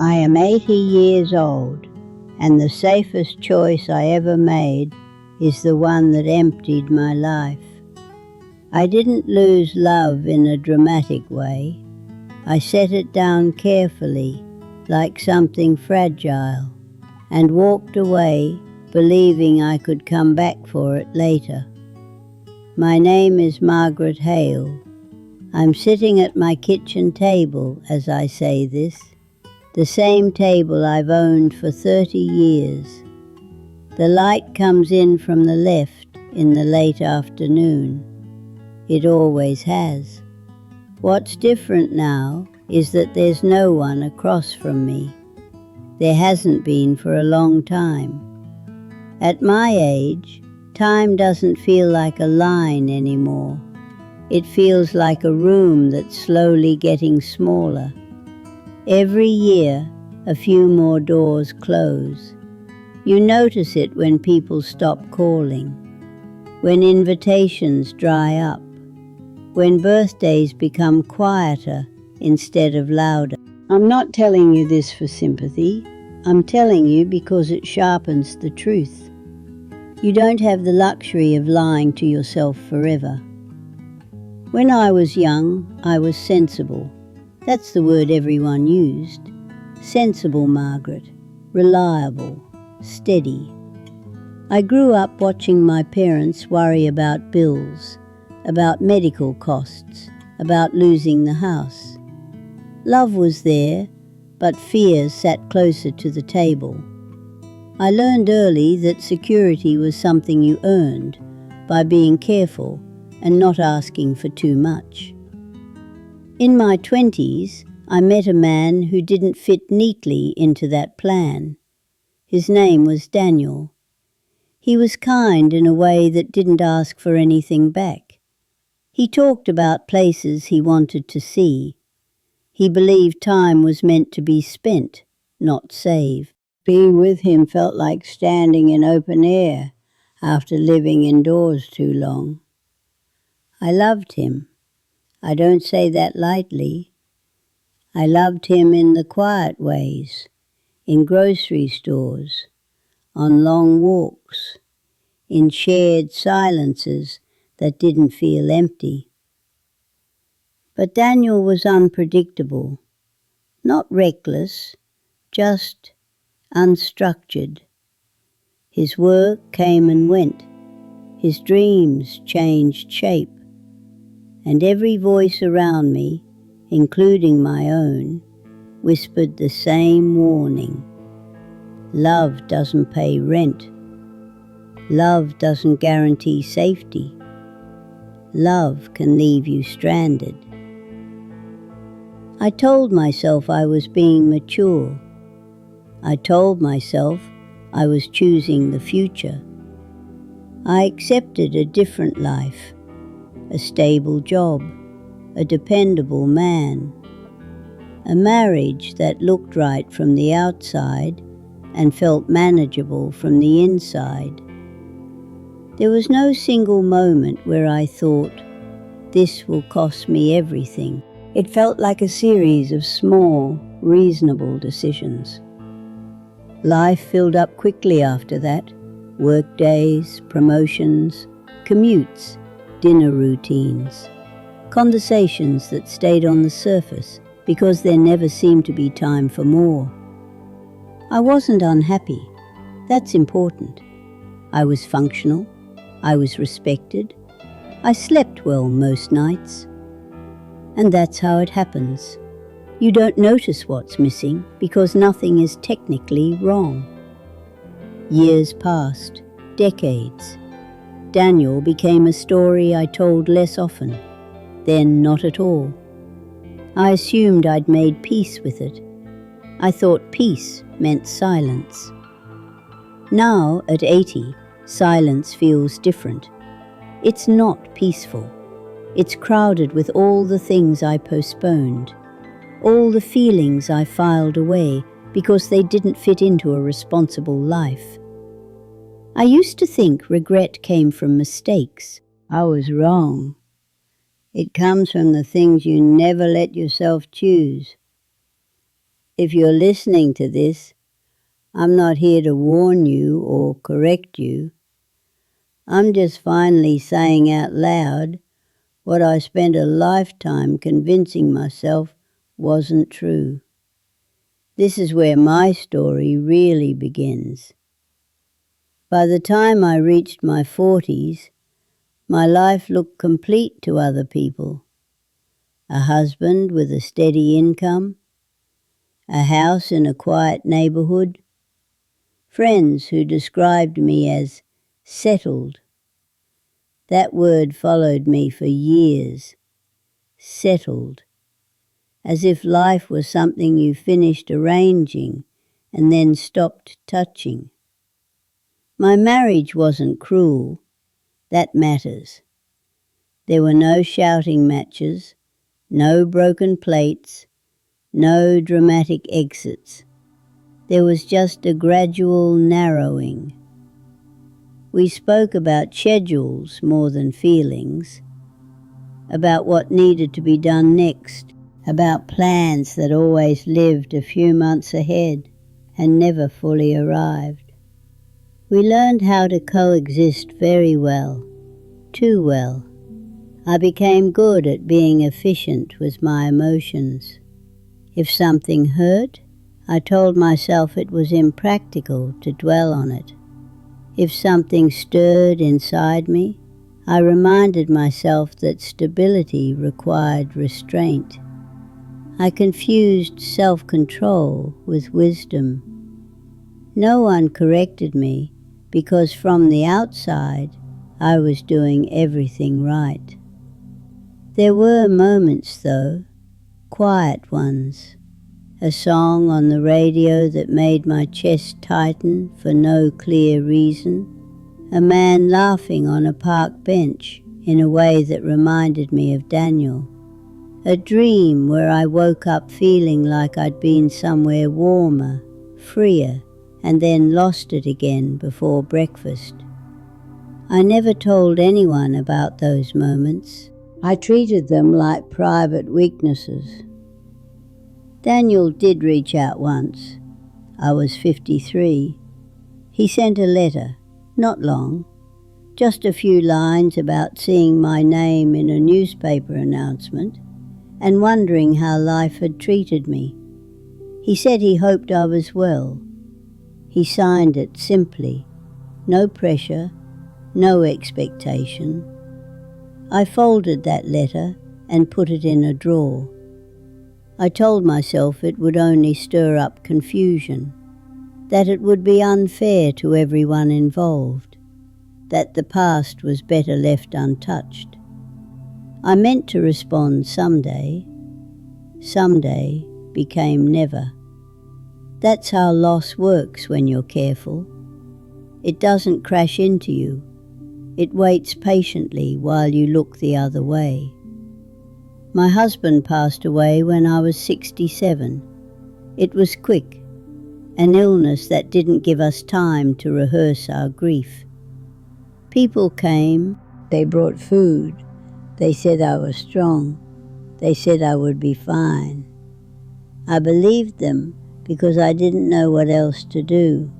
I am 80 years old, and the safest choice I ever made is the one that emptied my life. I didn't lose love in a dramatic way. I set it down carefully, like something fragile, and walked away believing I could come back for it later. My name is Margaret Hale. I'm sitting at my kitchen table as I say this, the same table I've owned for 30 years. The light comes in from the left in the late afternoon. It always has. What's different now is that there's no one across from me. There hasn't been for a long time. At my age, time doesn't feel like a line anymore. It feels like a room that's slowly getting smaller. Every year, a few more doors close. You notice it when people stop calling, when invitations dry up, when birthdays become quieter instead of louder. I'm not telling you this for sympathy. I'm telling you because it sharpens the truth. You don't have the luxury of lying to yourself forever. When I was young, I was sensible. That's the word everyone used. Sensible, Margaret. Reliable. Steady. I grew up watching my parents worry about bills, about medical costs, about losing the house. Love was there, but fears sat closer to the table. I learned early that security was something you earned by being careful and not asking for too much. In my 20s, I met a man who didn't fit neatly into that plan. His name was Daniel. He was kind in a way that didn't ask for anything back. He talked about places he wanted to see. He believed time was meant to be spent, not saved. Being with him felt like standing in open air after living indoors too long. I loved him. I don't say that lightly. I loved him in the quiet ways, in grocery stores, on long walks, in shared silences that didn't feel empty. But Daniel was unpredictable, not reckless, just unstructured. His work came and went. His dreams changed shape. And every voice around me, including my own, whispered the same warning. Love doesn't pay rent. Love doesn't guarantee safety. Love can leave you stranded. I told myself I was being mature. I told myself I was choosing the future. I accepted a different life, a stable job, a dependable man, a marriage that looked right from the outside and felt manageable from the inside. There was no single moment where I thought, this will cost me everything. It felt like a series of small, reasonable decisions. Life filled up quickly after that. Work days, promotions, commutes, dinner routines, conversations that stayed on the surface because there never seemed to be time for more. I wasn't unhappy. That's important. I was functional. I was respected. I slept well most nights. And that's how it happens. You don't notice what's missing because nothing is technically wrong. Years passed, decades. Daniel became a story I told less often, then not at all. I assumed I'd made peace with it. I thought peace meant silence. Now, at 80, silence feels different. It's not peaceful. It's crowded with all the things I postponed, all the feelings I filed away because they didn't fit into a responsible life. I used to think regret came from mistakes. I was wrong. It comes from the things you never let yourself choose. If you're listening to this, I'm not here to warn you or correct you. I'm just finally saying out loud what I spent a lifetime convincing myself wasn't true. This is where my story really begins. By the time I reached my 40s, my life looked complete to other people. A husband with a steady income, a house in a quiet neighborhood, friends who described me as settled. That word followed me for years. Settled. As if life was something you finished arranging and then stopped touching. My marriage wasn't cruel. That matters. There were no shouting matches, no broken plates, no dramatic exits. There was just a gradual narrowing. We spoke about schedules more than feelings, about what needed to be done next, about plans that always lived a few months ahead and never fully arrived. We learned how to coexist very well, too well. I became good at being efficient with my emotions. If something hurt, I told myself it was impractical to dwell on it. If something stirred inside me, I reminded myself that stability required restraint. I confused self-control with wisdom. No one corrected me because from the outside I was doing everything right. There were moments, though, quiet ones. A song on the radio that made my chest tighten for no clear reason. A man laughing on a park bench in a way that reminded me of Daniel. A dream where I woke up feeling like I'd been somewhere warmer, freer, and then lost it again before breakfast. I never told anyone about those moments. I treated them like private weaknesses. Daniel did reach out once. I was 53. He sent a letter, not long, just a few lines about seeing my name in a newspaper announcement and wondering how life had treated me. He said he hoped I was well. He signed it simply, no pressure, no expectation. I folded that letter and put it in a drawer. I told myself it would only stir up confusion, that it would be unfair to everyone involved, that the past was better left untouched. I meant to respond someday. Someday became never. That's how loss works when you're careful. It doesn't crash into you. It waits patiently while you look the other way. My husband passed away when I was 67. It was quick, an illness that didn't give us time to rehearse our grief. People came, they brought food, they said I was strong, they said I would be fine. I believed them because I didn't know what else to do.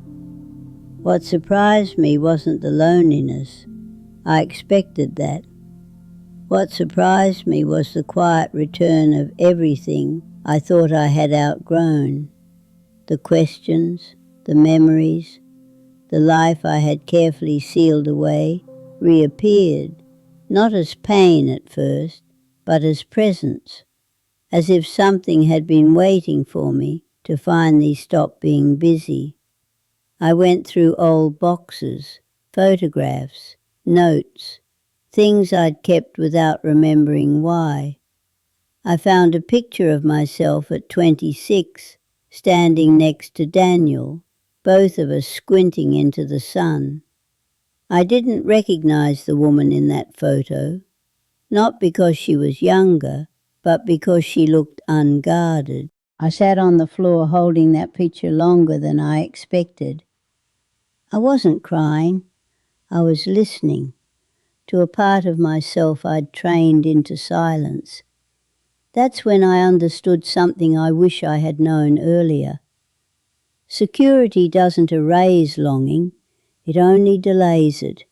What surprised me wasn't the loneliness. I expected that. What surprised me was the quiet return of everything I thought I had outgrown. The questions, the memories, the life I had carefully sealed away reappeared, not as pain at first, but as presence, as if something had been waiting for me to finally stop being busy. I went through old boxes, photographs, notes, things I'd kept without remembering why. I found a picture of myself at 26, standing next to Daniel, both of us squinting into the sun. I didn't recognize the woman in that photo, not because she was younger, but because she looked unguarded. I sat on the floor holding that picture longer than I expected. I wasn't crying, I was listening to a part of myself I'd trained into silence. That's when I understood something I wish I had known earlier. Security doesn't erase longing, it only delays it.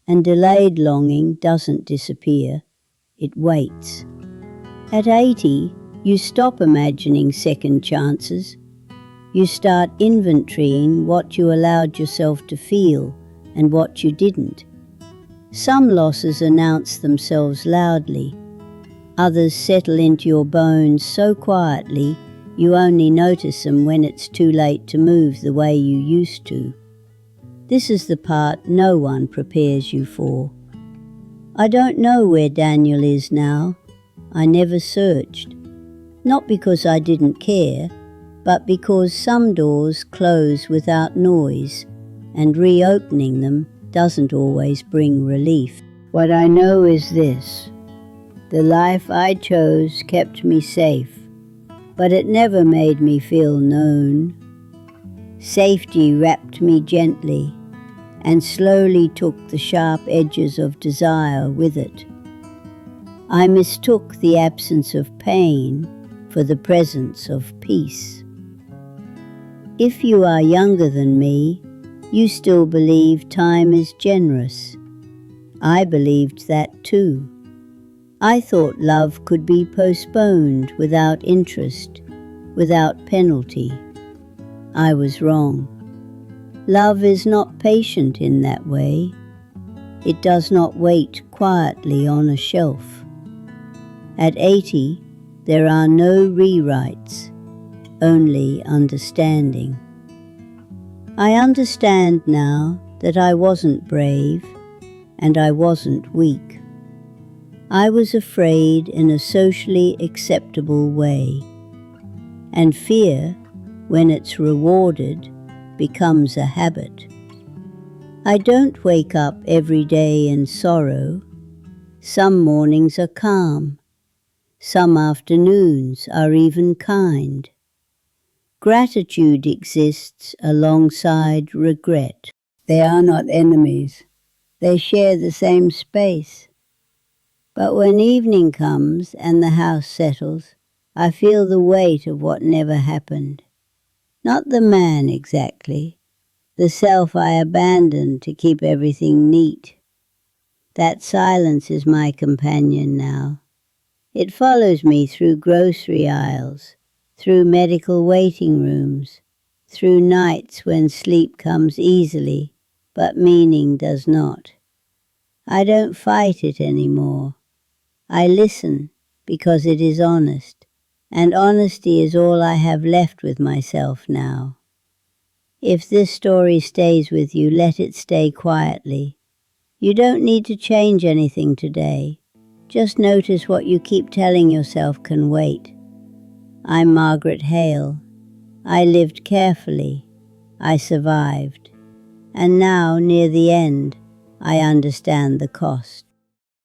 And delayed longing doesn't disappear, it waits. At 80, you stop imagining second chances. You start inventorying what you allowed yourself to feel and what you didn't. Some losses announce themselves loudly. Others settle into your bones so quietly you only notice them when it's too late to move the way you used to. This is the part no one prepares you for. I don't know where Daniel is now. I never searched. Not because I didn't care, but because some doors close without noise, and reopening them doesn't always bring relief. What I know is this: the life I chose kept me safe, but it never made me feel known. Safety wrapped me gently and slowly took the sharp edges of desire with it. I mistook the absence of pain for the presence of peace. If you are younger than me, you still believe time is generous. I believed that too. I thought love could be postponed without interest, without penalty. I was wrong. Love is not patient in that way. It does not wait quietly on a shelf. At 80, there are no rewrites, only understanding. I understand now that I wasn't brave and I wasn't weak. I was afraid in a socially acceptable way, and fear, when it's rewarded, becomes a habit. I don't wake up every day in sorrow. Some mornings are calm. Some afternoons are even kind. Gratitude exists alongside regret. They are not enemies. They share the same space. But when evening comes and the house settles, I feel the weight of what never happened. Not the man exactly, the self I abandoned to keep everything neat. That silence is my companion now. It follows me through grocery aisles, through medical waiting rooms, through nights when sleep comes easily, but meaning does not. I don't fight it anymore. I listen because it is honest, and honesty is all I have left with myself now. If this story stays with you, let it stay quietly. You don't need to change anything today. Just notice what you keep telling yourself can wait. I'm Margaret Hale. I lived carefully. I survived. And now, near the end, I understand the cost.